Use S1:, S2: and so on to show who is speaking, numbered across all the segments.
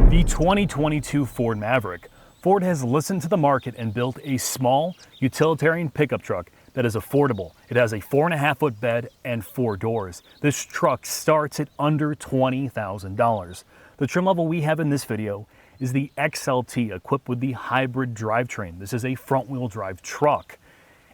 S1: The 2022 Ford Maverick. Ford has listened to the market and built a small utilitarian pickup truck that is affordable. It has a 4.5-foot bed and 4 doors. This truck starts at under $20,000. The trim level we have in this video is the XLT, equipped with the hybrid drivetrain. This is a front-wheel drive truck,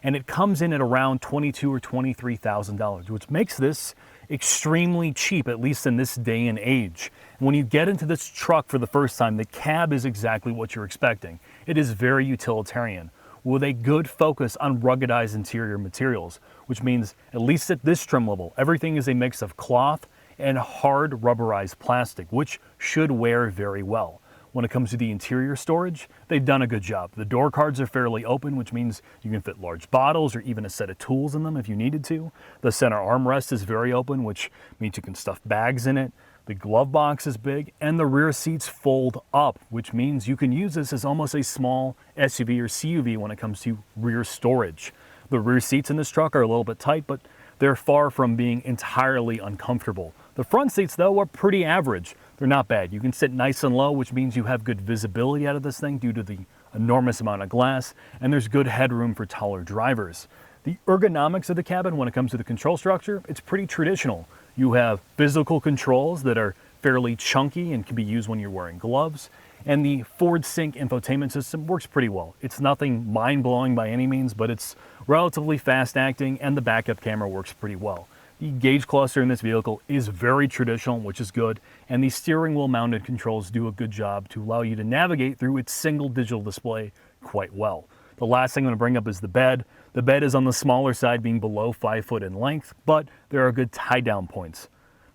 S1: and it comes in at around $22,000 or $23,000, which makes this extremely cheap, at least in this day and age. When you get into this truck for the first time, the cab is exactly what you're expecting. It is very utilitarian, with a good focus on ruggedized interior materials, which means, at least at this trim level, everything is a mix of cloth and hard rubberized plastic, which should wear very well. When it comes to the interior storage, they've done a good job. The door cards are fairly open, which means you can fit large bottles or even a set of tools in them if you needed to. The center armrest is very open, which means you can stuff bags in it. The glove box is big, and the rear seats fold up, which means you can use this as almost a small SUV or CUV when it comes to rear storage. The rear seats in this truck are a little bit tight, but they're far from being entirely uncomfortable. The front seats, though, are pretty average. They're not bad. You can sit nice and low, which means you have good visibility out of this thing due to the enormous amount of glass, and there's good headroom for taller drivers. The ergonomics of the cabin when it comes to the control structure, it's pretty traditional. You have physical controls that are fairly chunky and can be used when you're wearing gloves, and the Ford Sync infotainment system works pretty well. It's nothing mind-blowing by any means, but it's relatively fast-acting, and the backup camera works pretty well. The gauge cluster in this vehicle is very traditional, which is good, and the steering wheel mounted controls do a good job to allow you to navigate through its single digital display quite well. The last thing I'm going to bring up is the bed. The bed is on the smaller side, being below 5 foot in length, but there are good tie-down points.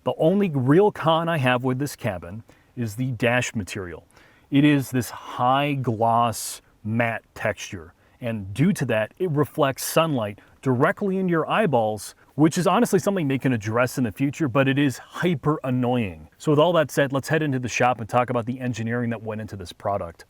S1: The only real con I have with this cabin is the dash material. It is this high gloss matte texture, and due to that, it reflects sunlight directly into your eyeballs, which is honestly something they can address in the future, but it is hyper annoying. So with all that said, let's head into the shop and talk about the engineering that went into this product.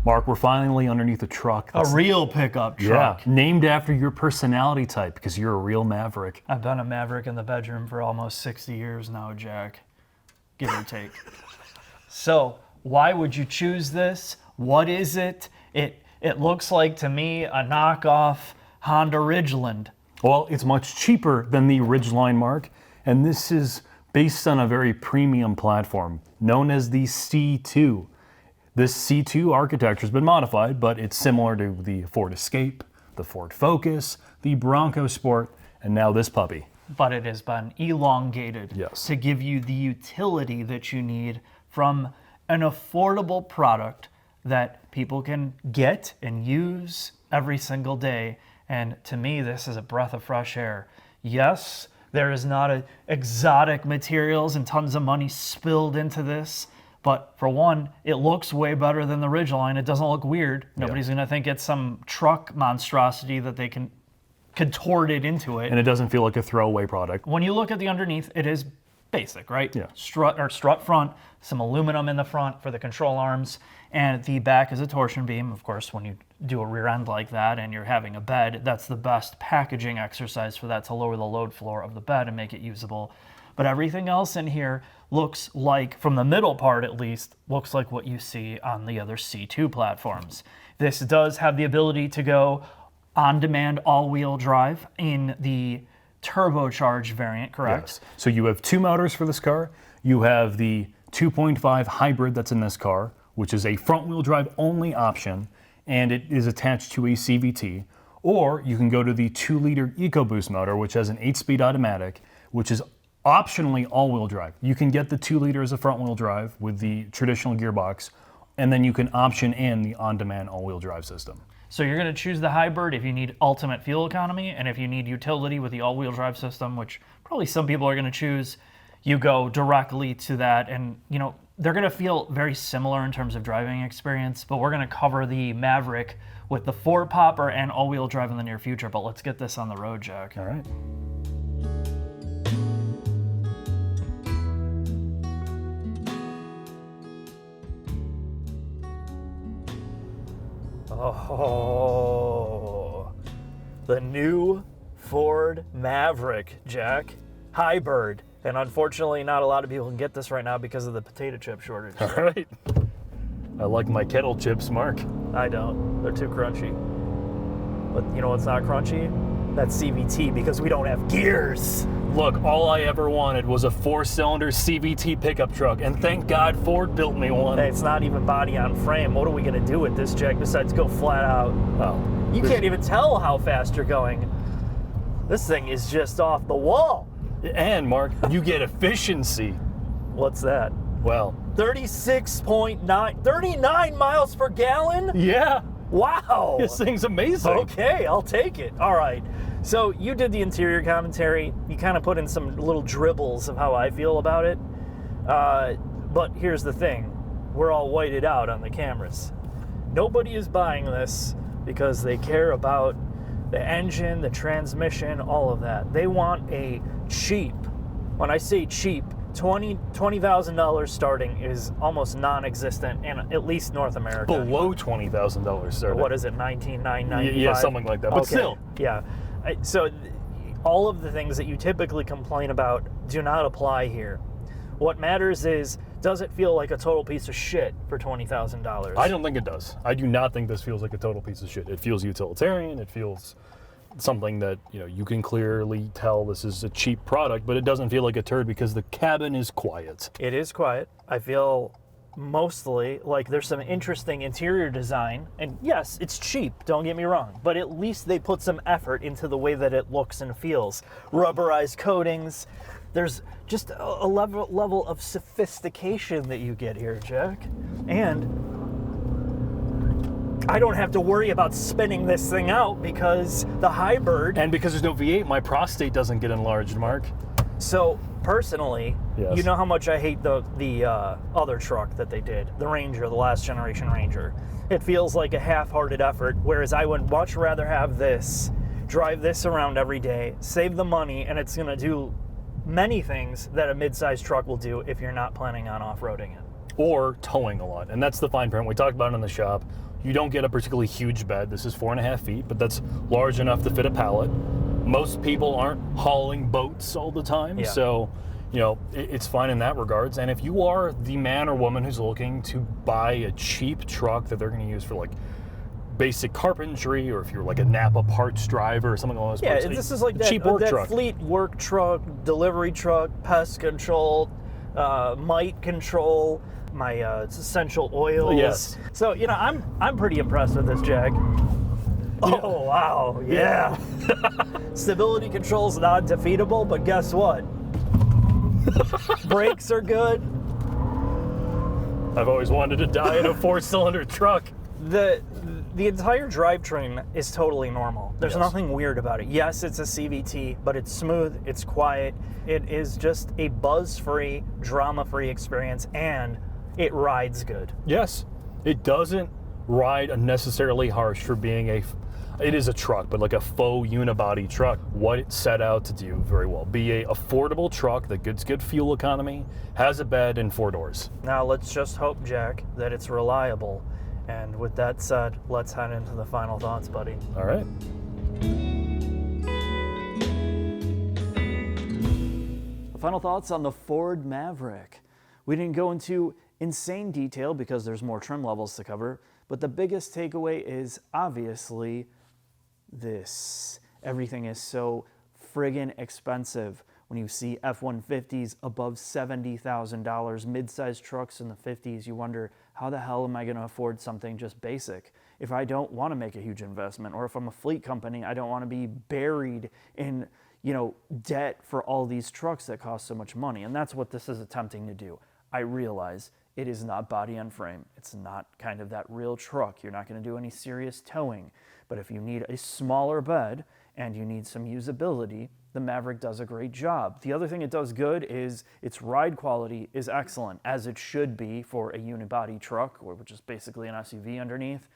S1: Mark, we're finally underneath the truck.
S2: A real pickup truck.
S1: Yeah, named after your personality type, because you're a real Maverick.
S2: I've been a Maverick in the bedroom for almost 60 years now, Jack. Give or take. So, why would you choose this? What is it? It looks like, to me, a knockoff Honda Ridgeline.
S1: Well, it's much cheaper than the Ridgeline, Mark, and this is based on a very premium platform known as the C2. This C2 architecture has been modified, but it's similar to the Ford Escape, the Ford Focus, the Bronco Sport, and now this puppy.
S2: But it has been elongated to give you the utility that you need from an affordable product that people can get and use every single day. And to me, this is a breath of fresh air. Yes, there is not exotic materials and tons of money spilled into this. But for one, it looks way better than the Ridgeline. It doesn't look weird. Nobody's going to think it's some truck monstrosity that they can contort it into it.
S1: And it doesn't feel like a throwaway product.
S2: When you look at the underneath, it is basic, right?
S1: Yeah.
S2: Strut front, some aluminum in the front for the control arms, and the back is a torsion beam. Of course, when you do a rear end like that and you're having a bed, that's the best packaging exercise for that, to lower the load floor of the bed and make it usable. But everything else in here looks like, from the middle part at least, looks like what you see on the other C2 platforms. This does have the ability to go on-demand all-wheel drive in the turbocharged variant, correct?
S1: Yes. So you have 2 motors for this car. You have the 2.5 hybrid that's in this car, which is a front-wheel drive only option, and it is attached to a CVT. Or you can go to the 2-liter EcoBoost motor, which has an 8-speed automatic, which is optionally all-wheel drive. You can get the 2-liter as a front-wheel drive with the traditional gearbox, and then you can option in the on-demand all-wheel drive system.
S2: So you're going to choose the hybrid if you need ultimate fuel economy, and if you need utility with the all-wheel drive system, which probably some people are going to choose, you go directly to that. And, you know, they're going to feel very similar in terms of driving experience, but we're going to cover the Maverick with the 4-popper and all-wheel drive in the near future. But let's get this on the road, Jack.
S1: All right.
S2: Oh, the new Ford Maverick, Jack. Hybrid. And unfortunately, not a lot of people can get this right now because of the potato chip shortage.
S1: All right. I like my kettle chips, Mark.
S2: I don't. They're too crunchy. But you know what's not crunchy? That's CVT, because we don't have gears.
S1: Look, all I ever wanted was a 4-cylinder CVT pickup truck, and thank God Ford built me one.
S2: Hey, it's not even body on frame. What are we going to do with this, Jack, besides go flat out?
S1: Oh,
S2: You can't even tell how fast you're going. This thing is just off the wall.
S1: And, Mark, you get efficiency.
S2: What's that?
S1: Well,
S2: 39 miles per gallon?
S1: yeah.
S2: Wow.
S1: This thing's amazing.
S2: Okay, I'll take it. All right. So you did the interior commentary. You kind of put in some little dribbles of how I feel about it. But here's the thing. We're all whited out on the cameras. Nobody is buying this because they care about the engine, the transmission, all of that. They want a cheap, when I say cheap, $20,000 starting is almost non-existent in at least North America.
S1: Below $20,000 starting.
S2: What is it, $19,995?
S1: Yeah, something like that, but
S2: okay.
S1: still.
S2: Yeah. So all of the things that you typically complain about do not apply here. What matters is, does it feel like a total piece of shit for $20,000?
S1: I don't think it does. I do not think this feels like a total piece of shit. It feels utilitarian. It feels something that, you can clearly tell this is a cheap product, but it doesn't feel like a turd because the cabin is quiet.
S2: It is quiet. I feel mostly like there's some interesting interior design, and yes, it's cheap, don't get me wrong, but at least they put some effort into the way that it looks and feels. Rubberized coatings. There's just a level of sophistication that you get here, Jack. And I don't have to worry about spinning this thing out because the hybrid...
S1: And because there's no V8, my prostate doesn't get enlarged, Mark.
S2: So, personally,
S1: yes.
S2: You know how much I hate the other truck that they did, the Ranger, the last generation Ranger. It feels like a half-hearted effort, whereas I would much rather have this, drive this around every day, save the money, and it's going to do many things that a mid-sized truck will do if you're not planning on off-roading it.
S1: Or towing a lot, and that's the fine print. We talked about it in the shop. You don't get a particularly huge bed. This is 4.5 feet, but that's large enough to fit a pallet. Most people aren't hauling boats all the time,
S2: yeah.
S1: So it's fine in that regards. And if you are the man or woman who's looking to buy a cheap truck that they're going to use for like basic carpentry, or if you're like a Napa parts driver or something along those lines.
S2: Yeah, this is like that
S1: cheap work truck.
S2: Fleet work truck, delivery truck, pest control, mite control, my essential oils.
S1: Yes.
S2: So I'm pretty impressed with this, Jag. Oh wow, yeah. Stability control's not defeatable, but guess what? Brakes are good.
S1: I've always wanted to die in a 4-cylinder truck.
S2: The entire drivetrain is totally normal. There's
S1: Yes.
S2: nothing weird about it. Yes, it's a CVT, but it's smooth, it's quiet. It is just a buzz-free, drama-free experience, and it rides good.
S1: Yes, it doesn't ride unnecessarily harsh for being it is a truck, but like a faux unibody truck. What it set out to do very well. Be a affordable truck that gets good fuel economy, has a bed, and 4 doors.
S2: Now let's just hope, Jack, that it's reliable. And with that said, let's head into the final thoughts, buddy.
S1: All right.
S2: The final thoughts on the Ford Maverick. We didn't go into insane detail because there's more trim levels to cover, but the biggest takeaway is obviously this. Everything is so friggin' expensive. When you see F-150s above $70,000, mid-sized trucks in the 50s, you wonder, how the hell am I going to afford something just basic? If I don't want to make a huge investment, or if I'm a fleet company, I don't want to be buried in, debt for all these trucks that cost so much money. And that's what this is attempting to do. I realize it is not body on frame. It's not kind of that real truck. You're not going to do any serious towing. But if you need a smaller bed and you need some usability, the Maverick does a great job. The other thing it does good is its ride quality is excellent, as it should be for a unibody truck, which is basically an SUV underneath.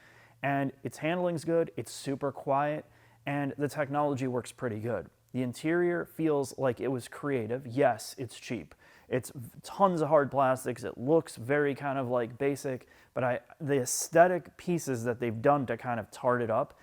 S2: And its handling's good, it's super quiet, and the technology works pretty good. The interior feels like it was creative. Yes, it's cheap. It's tons of hard plastics. It looks very kind of like basic, but the aesthetic pieces that they've done to kind of tart it up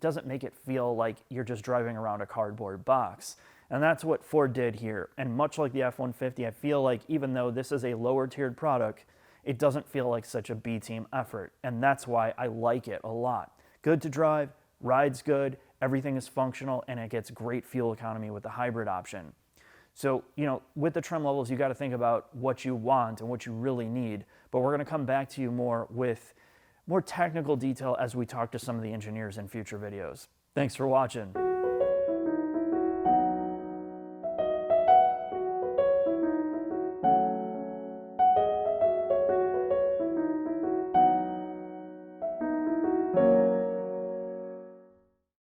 S2: doesn't make it feel like you're just driving around a cardboard box. And that's what Ford did here. And much like the F-150, I feel like even though this is a lower tiered product, it doesn't feel like such a B-team effort. And that's why I like it a lot. Good to drive, rides good, everything is functional, and it gets great fuel economy with the hybrid option. So, with the trim levels, you got to think about what you want and what you really need. But we're going to come back to you more with more technical detail as we talk to some of the engineers in future videos. Thanks for watching.